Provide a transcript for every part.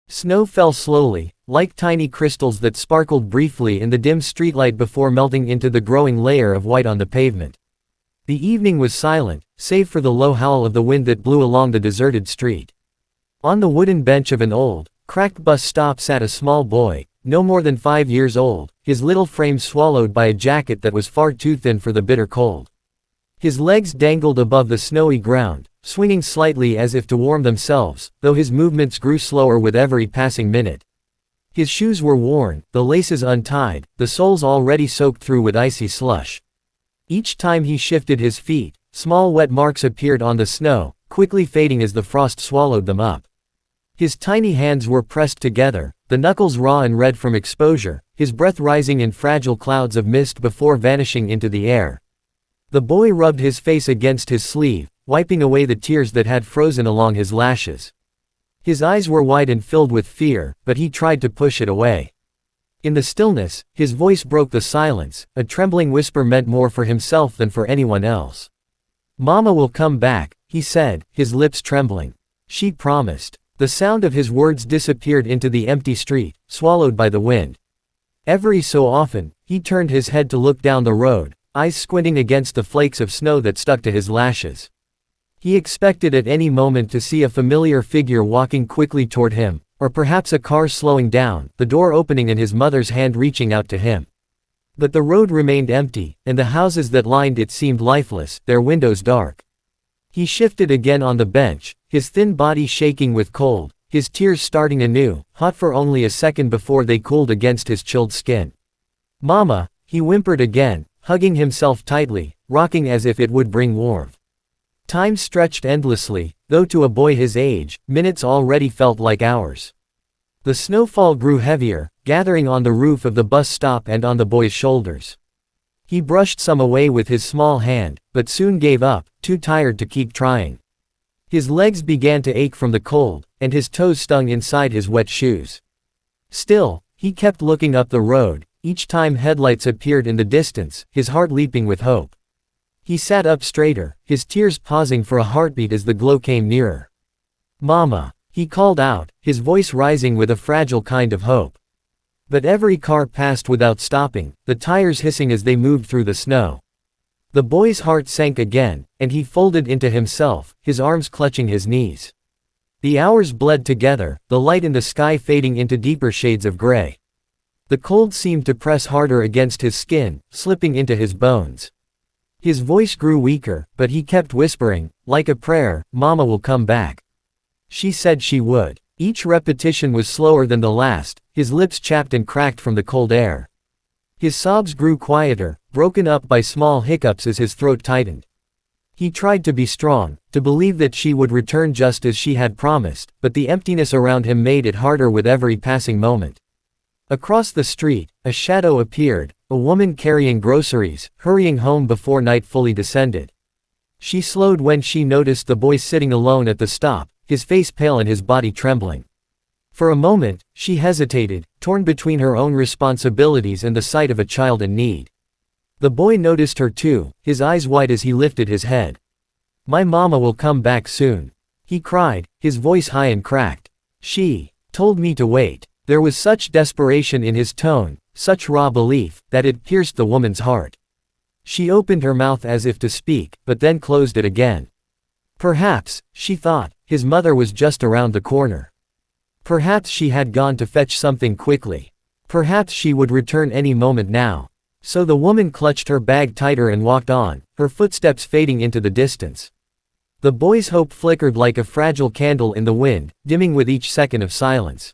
Snow fell slowly, like tiny crystals that sparkled briefly in the dim streetlight before melting into the growing layer of white on the pavement. The evening was silent, save for the low howl of the wind that blew along the deserted street. On the wooden bench of an old, cracked bus stop sat a small boy, no more than 5 years old, his little frame swallowed by a jacket that was far too thin for the bitter cold. His legs dangled above the snowy ground, swinging slightly as if to warm themselves, though his movements grew slower with every passing minute. His shoes were worn, the laces untied, the soles already soaked through with icy slush. Each time he shifted his feet, small wet marks appeared on the snow, quickly fading as the frost swallowed them up. His tiny hands were pressed together, the knuckles raw and red from exposure, his breath rising in fragile clouds of mist before vanishing into the air. The boy rubbed his face against his sleeve, wiping away the tears that had frozen along his lashes. His eyes were wide and filled with fear, but he tried to push it away. In the stillness, his voice broke the silence, a trembling whisper meant more for himself than for anyone else. "Mama will come back," he said, his lips trembling. "She promised." The sound of his words disappeared into the empty street, swallowed by the wind. Every so often, he turned his head to look down the road, eyes squinting against the flakes of snow that stuck to his lashes. He expected at any moment to see a familiar figure walking quickly toward him, or perhaps a car slowing down, the door opening and his mother's hand reaching out to him. But the road remained empty, and the houses that lined it seemed lifeless, their windows dark. He shifted again on the bench, his thin body shaking with cold, his tears starting anew, hot for only a second before they cooled against his chilled skin. "Mama," he whimpered again, hugging himself tightly, rocking as if it would bring warmth. Time stretched endlessly, though to a boy his age, minutes already felt like hours. The snowfall grew heavier, gathering on the roof of the bus stop and on the boy's shoulders. He brushed some away with his small hand, but soon gave up, too tired to keep trying. His legs began to ache from the cold, and his toes stung inside his wet shoes. Still, he kept looking up the road, each time headlights appeared in the distance, his heart leaping with hope. He sat up straighter, his tears pausing for a heartbeat as the glow came nearer. "Mama," he called out, his voice rising with a fragile kind of hope. But every car passed without stopping, the tires hissing as they moved through the snow. The boy's heart sank again, and he folded into himself, his arms clutching his knees. The hours bled together, the light in the sky fading into deeper shades of gray. The cold seemed to press harder against his skin, slipping into his bones. His voice grew weaker, but he kept whispering, like a prayer, "Mama will come back. She said she would." Each repetition was slower than the last, his lips chapped and cracked from the cold air. His sobs grew quieter, broken up by small hiccups as his throat tightened. He tried to be strong, to believe that she would return just as she had promised, but the emptiness around him made it harder with every passing moment. Across the street, a shadow appeared, a woman carrying groceries, hurrying home before night fully descended. She slowed when she noticed the boy sitting alone at the stop, his face pale and his body trembling. For a moment, she hesitated, torn between her own responsibilities and the sight of a child in need. The boy noticed her too, his eyes wide as he lifted his head. "My mama will come back soon," he cried, his voice high and cracked. "She told me to wait." There was such desperation in his tone, such raw belief, that it pierced the woman's heart. She opened her mouth as if to speak, but then closed it again. Perhaps, she thought, his mother was just around the corner. Perhaps she had gone to fetch something quickly. Perhaps she would return any moment now. So the woman clutched her bag tighter and walked on, her footsteps fading into the distance. The boy's hope flickered like a fragile candle in the wind, dimming with each second of silence.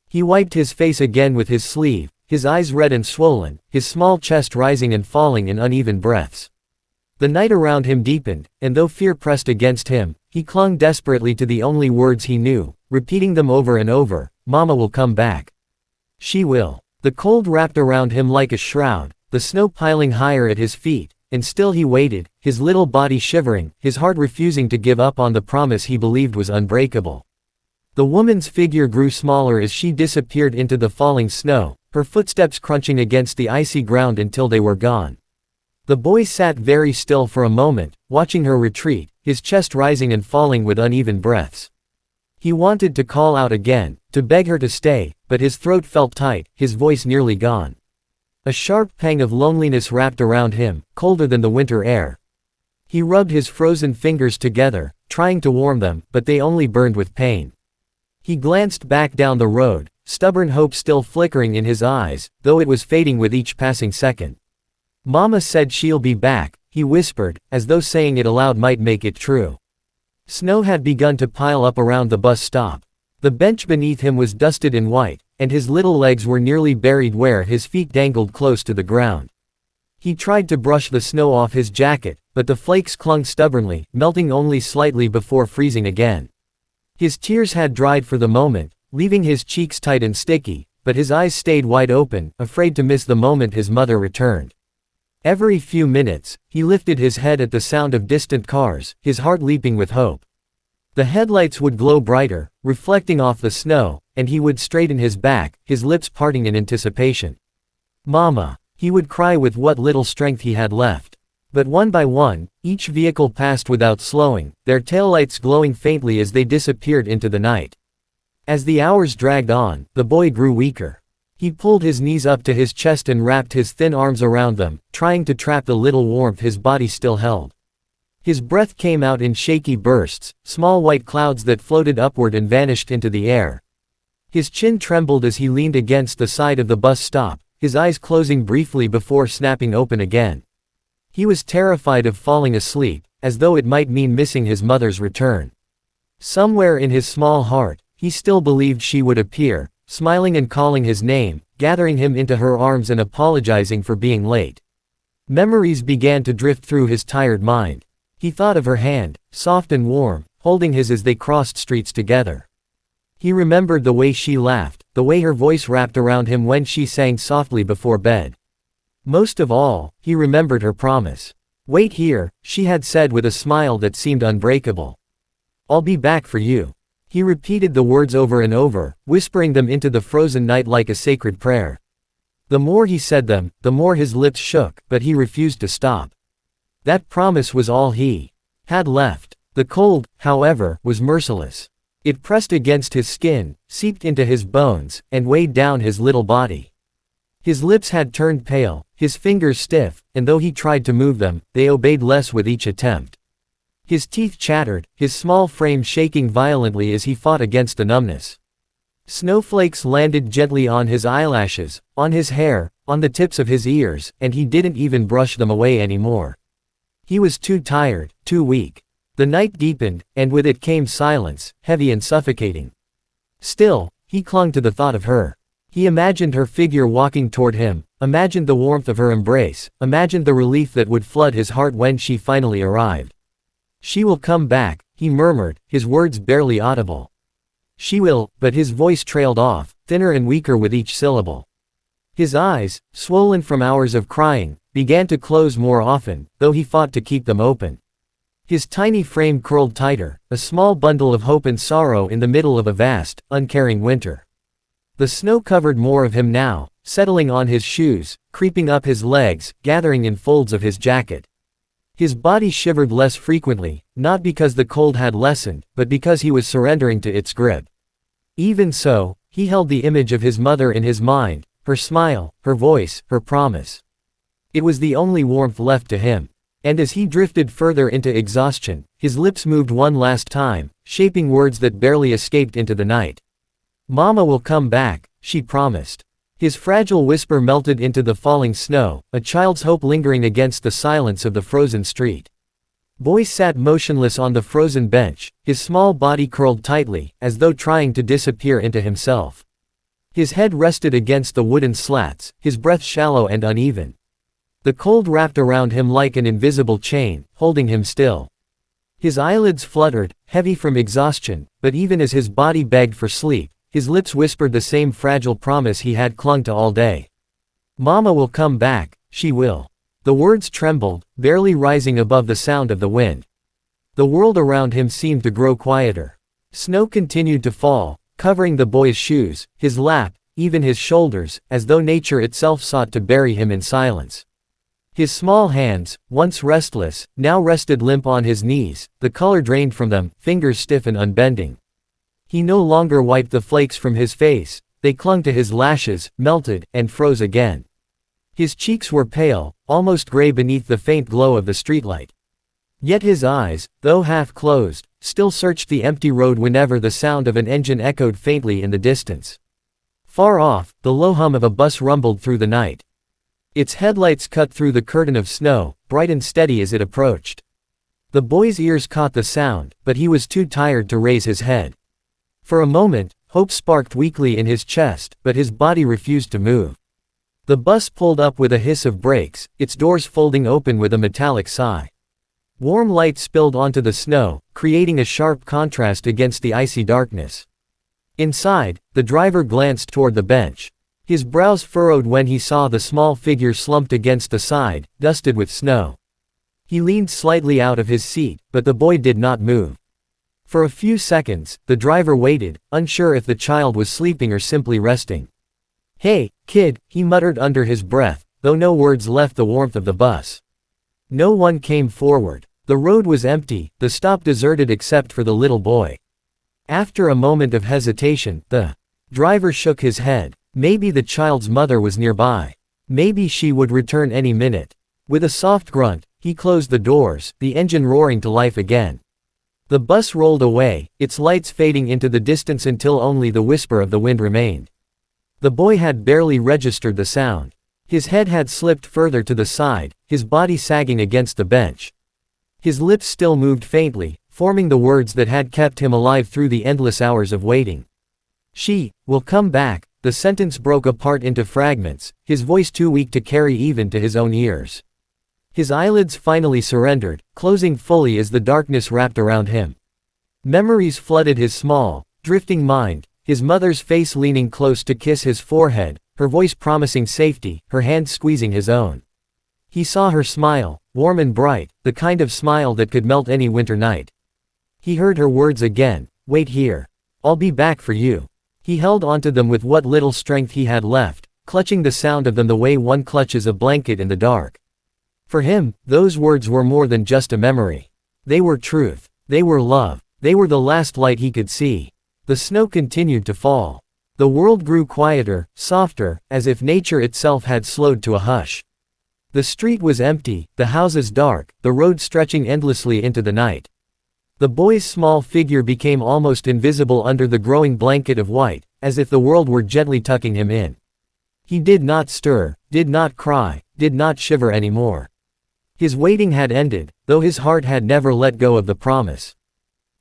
He wiped his face again with his sleeve, his eyes red and swollen, his small chest rising and falling in uneven breaths. The night around him deepened, and though fear pressed against him, he clung desperately to the only words he knew, repeating them over and over, "Mama will come back. She will." The cold wrapped around him like a shroud, the snow piling higher at his feet, and still he waited, his little body shivering, his heart refusing to give up on the promise he believed was unbreakable. The woman's figure grew smaller as she disappeared into the falling snow, her footsteps crunching against the icy ground until they were gone. The boy sat very still for a moment, watching her retreat, his chest rising and falling with uneven breaths. He wanted to call out again, to beg her to stay, but his throat felt tight, his voice nearly gone. A sharp pang of loneliness wrapped around him, colder than the winter air. He rubbed his frozen fingers together, trying to warm them, but they only burned with pain. He glanced back down the road, stubborn hope still flickering in his eyes, though it was fading with each passing second. "Mama said she'll be back," he whispered, as though saying it aloud might make it true. Snow had begun to pile up around the bus stop. The bench beneath him was dusted in white, and his little legs were nearly buried where his feet dangled close to the ground. He tried to brush the snow off his jacket, but the flakes clung stubbornly, melting only slightly before freezing again. His tears had dried for the moment, leaving his cheeks tight and sticky, but his eyes stayed wide open, afraid to miss the moment his mother returned. Every few minutes, he lifted his head at the sound of distant cars, his heart leaping with hope. The headlights would glow brighter, reflecting off the snow, and he would straighten his back, his lips parting in anticipation. "Mama!" he would cry with what little strength he had left. But one by one, each vehicle passed without slowing, their taillights glowing faintly as they disappeared into the night. As the hours dragged on, the boy grew weaker. He pulled his knees up to his chest and wrapped his thin arms around them, trying to trap the little warmth his body still held. His breath came out in shaky bursts, small white clouds that floated upward and vanished into the air. His chin trembled as he leaned against the side of the bus stop, his eyes closing briefly before snapping open again. He was terrified of falling asleep, as though it might mean missing his mother's return. Somewhere in his small heart, he still believed she would appear, smiling and calling his name, gathering him into her arms and apologizing for being late. Memories began to drift through his tired mind. He thought of her hand, soft and warm, holding his as they crossed streets together. He remembered the way she laughed, the way her voice wrapped around him when she sang softly before bed. Most of all, he remembered her promise. "Wait here," she had said with a smile that seemed unbreakable. "I'll be back for you." He repeated the words over and over, whispering them into the frozen night like a sacred prayer. The more he said them, the more his lips shook, but he refused to stop. That promise was all he had left. The cold, however, was merciless. It pressed against his skin, seeped into his bones, and weighed down his little body. His lips had turned pale, his fingers stiff, and though he tried to move them, they obeyed less with each attempt. His teeth chattered, his small frame shaking violently as he fought against the numbness. Snowflakes landed gently on his eyelashes, on his hair, on the tips of his ears, and he didn't even brush them away anymore. He was too tired, too weak. The night deepened, and with it came silence, heavy and suffocating. Still, he clung to the thought of her. He imagined her figure walking toward him, imagined the warmth of her embrace, imagined the relief that would flood his heart when she finally arrived. "She will come back," he murmured, his words barely audible. "She will," but his voice trailed off, thinner and weaker with each syllable. His eyes, swollen from hours of crying, began to close more often, though he fought to keep them open. His tiny frame curled tighter, a small bundle of hope and sorrow in the middle of a vast, uncaring winter. The snow covered more of him now, settling on his shoes, creeping up his legs, gathering in folds of his jacket. His body shivered less frequently, not because the cold had lessened, but because he was surrendering to its grip. Even so, he held the image of his mother in his mind, her smile, her voice, her promise. It was the only warmth left to him. And as he drifted further into exhaustion, his lips moved one last time, shaping words that barely escaped into the night. "Mama will come back," she promised. His fragile whisper melted into the falling snow, a child's hope lingering against the silence of the frozen street. Boyce sat motionless on the frozen bench, his small body curled tightly, as though trying to disappear into himself. His head rested against the wooden slats, his breath shallow and uneven. The cold wrapped around him like an invisible chain, holding him still. His eyelids fluttered, heavy from exhaustion, but even as his body begged for sleep, his lips whispered the same fragile promise he had clung to all day. "Mama will come back, she will." The words trembled, barely rising above the sound of the wind. The world around him seemed to grow quieter. Snow continued to fall, covering the boy's shoes, his lap, even his shoulders, as though nature itself sought to bury him in silence. His small hands, once restless, now rested limp on his knees, the color drained from them, fingers stiff and unbending. He no longer wiped the flakes from his face, they clung to his lashes, melted, and froze again. His cheeks were pale, almost gray beneath the faint glow of the streetlight. Yet his eyes, though half closed, still searched the empty road whenever the sound of an engine echoed faintly in the distance. Far off, the low hum of a bus rumbled through the night. Its headlights cut through the curtain of snow, bright and steady as it approached. The boy's ears caught the sound, but he was too tired to raise his head. For a moment, hope sparked weakly in his chest, but his body refused to move. The bus pulled up with a hiss of brakes, its doors folding open with a metallic sigh. Warm light spilled onto the snow, creating a sharp contrast against the icy darkness. Inside, the driver glanced toward the bench. His brows furrowed when he saw the small figure slumped against the side, dusted with snow. He leaned slightly out of his seat, but the boy did not move. For a few seconds, the driver waited, unsure if the child was sleeping or simply resting. "Hey, kid," he muttered under his breath, though no words left the warmth of the bus. No one came forward. The road was empty, the stop deserted except for the little boy. After a moment of hesitation, the driver shook his head. Maybe the child's mother was nearby. Maybe she would return any minute. With a soft grunt, he closed the doors, the engine roaring to life again. The bus rolled away, its lights fading into the distance until only the whisper of the wind remained. The boy had barely registered the sound. His head had slipped further to the side, his body sagging against the bench. His lips still moved faintly, forming the words that had kept him alive through the endless hours of waiting. "She will come back." The sentence broke apart into fragments, his voice too weak to carry even to his own ears. His eyelids finally surrendered, closing fully as the darkness wrapped around him. Memories flooded his small, drifting mind, his mother's face leaning close to kiss his forehead, her voice promising safety, her hand squeezing his own. He saw her smile, warm and bright, the kind of smile that could melt any winter night. He heard her words again, "Wait here. I'll be back for you." He held onto them with what little strength he had left, clutching the sound of them the way one clutches a blanket in the dark. For him, those words were more than just a memory. They were truth. They were love. They were the last light he could see. The snow continued to fall. The world grew quieter, softer, as if nature itself had slowed to a hush. The street was empty, the houses dark, the road stretching endlessly into the night. The boy's small figure became almost invisible under the growing blanket of white, as if the world were gently tucking him in. He did not stir, did not cry, did not shiver anymore. His waiting had ended, though his heart had never let go of the promise.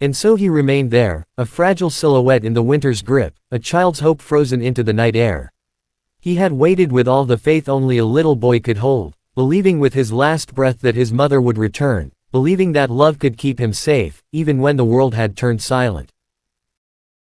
And so he remained there, a fragile silhouette in the winter's grip, a child's hope frozen into the night air. He had waited with all the faith only a little boy could hold, believing with his last breath that his mother would return, believing that love could keep him safe, even when the world had turned silent.